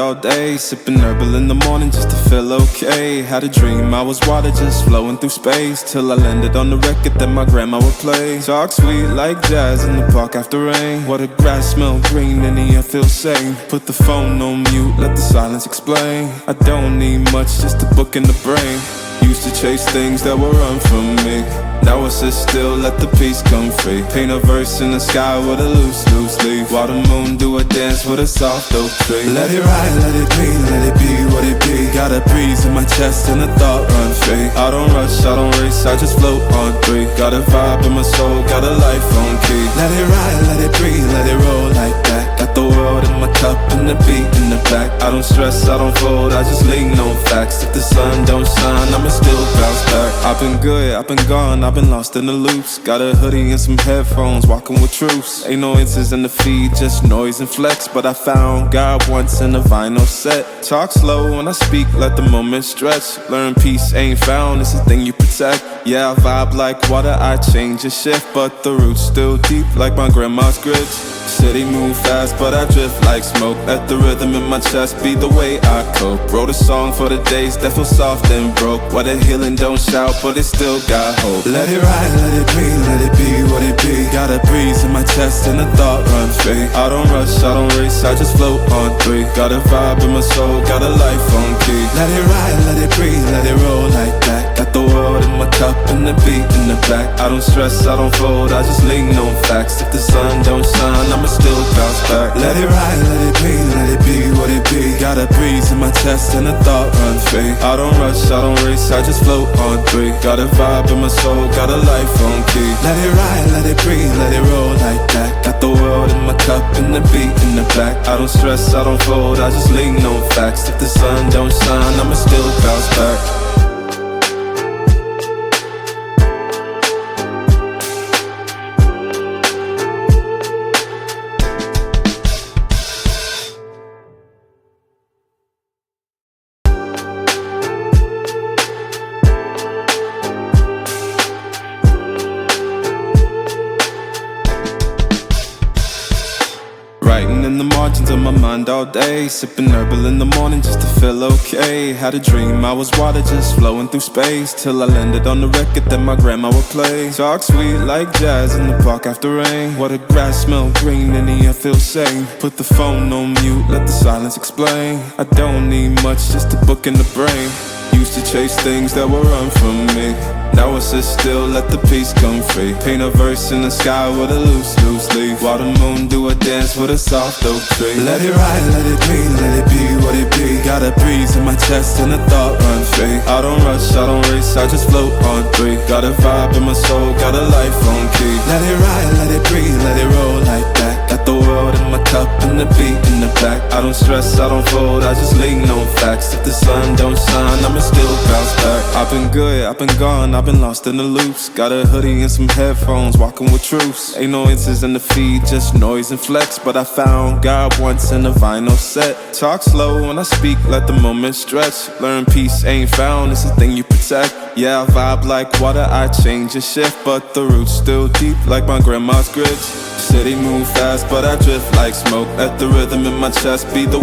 all day, sipping herbal in the morning just to feel okay. Had a dream I was water just flowing through space, till I landed on the record that my grandma would play. Talk sweet like jazz in the park after rain. What the grass smell green and the air feels sane. Put the phone on mute, let the silence explain. I don't need much, just a book in the brain. Used to chase things that would run from me. Now I sit still, let the peace come free. Paint a verse in the sky with a loose leaf. While the moon do a dance with a soft oak tree. Let it ride, let it be what it be. Got a breeze in my chest and a thought run free. I don't rush, I don't race, I just float on three. Got a vibe in my soul, got a life on key. Let it ride, let it breathe, let it roll like that. Got the world in my cup and the beat in the back. I don't stress, I don't fold, I just lean on facts. If the sun don't shine, I'ma still bounce back. I've been good, I've been gone, I've been lost in the loops. Got a hoodie and some headphones, walking with troops. Ain't no answers in the feed, just noise and flex. But I found God once in a vinyl set. Talk slow when I speak, let the moment stretch. Learn peace ain't found, it's a thing you protect. Yeah, I vibe like water, I change and shift. But the roots still deep like my grandma's grits. City move fast, but I drift like smoke. Let the rhythm in my chest be the way I cope. Wrote a song for the days that feel soft and broke. Where the healing don't shout, but it still got hope. Let it ride, let it be what it be. Got a breeze in my chest and a thought run free. I don't rush, I don't race, I just float on three. Got a vibe in my soul, got a life on key. Let it ride, let it breathe, let it roll like that. Got the world in my cup and the beat in the back. I don't stress, I don't fold, I just lean on facts. If the sun don't shine, I'ma still bounce back. Let it ride, let it be what it be. Got a breeze in my chest and a thought run free. I don't rush, I don't race, I just float on three. Got a vibe in my soul, got a life on key. Let it ride, let it breathe, let it roll like that. Got the world in my cup and the beat in the back. I don't stress, I don't fold, I just lean on facts. If the sun don't shine, I'ma still bounce back. Writing in the margins of my mind all day, sipping herbal in the morning just to feel okay. Had a dream I was water just flowing through space, till I landed on the record that my grandma would play. Talk sweet like jazz in the park after rain. What the grass smell green and the air feels sane. Put the phone on mute, let the silence explain. I don't need much, just a book in the brain. Used to chase things that would run from me. Now I sit still, let the peace come free. Paint a verse in the sky with a loose leaf. While the moon do a dance with a soft oak tree. Let it ride, let it be what it be. Got a breeze in my chest and a thought run free. I don't rush, I don't race, I just float on three. Got a vibe in my soul, got a life on key. Let it ride, let it breathe, let it roll like that. Got the world in my cup and the beat in the back. I don't stress, I don't fold, I just lean on facts. If the sun don't shine, I'ma still bounce back. I've been good, I've been gone, I've been lost in the loops. Got a hoodie and some headphones, walking with troops. Ain't no answers in the feed, just noise and flex. But I found God once in a vinyl set. Talk slow when I speak, let the moment stretch. Learn peace ain't found, it's a thing you protect. Yeah, I vibe like water, I change and shift. But the roots still deep like my grandma's grits. City move fast, but I drift like smoke. Let the rhythm in my chest be the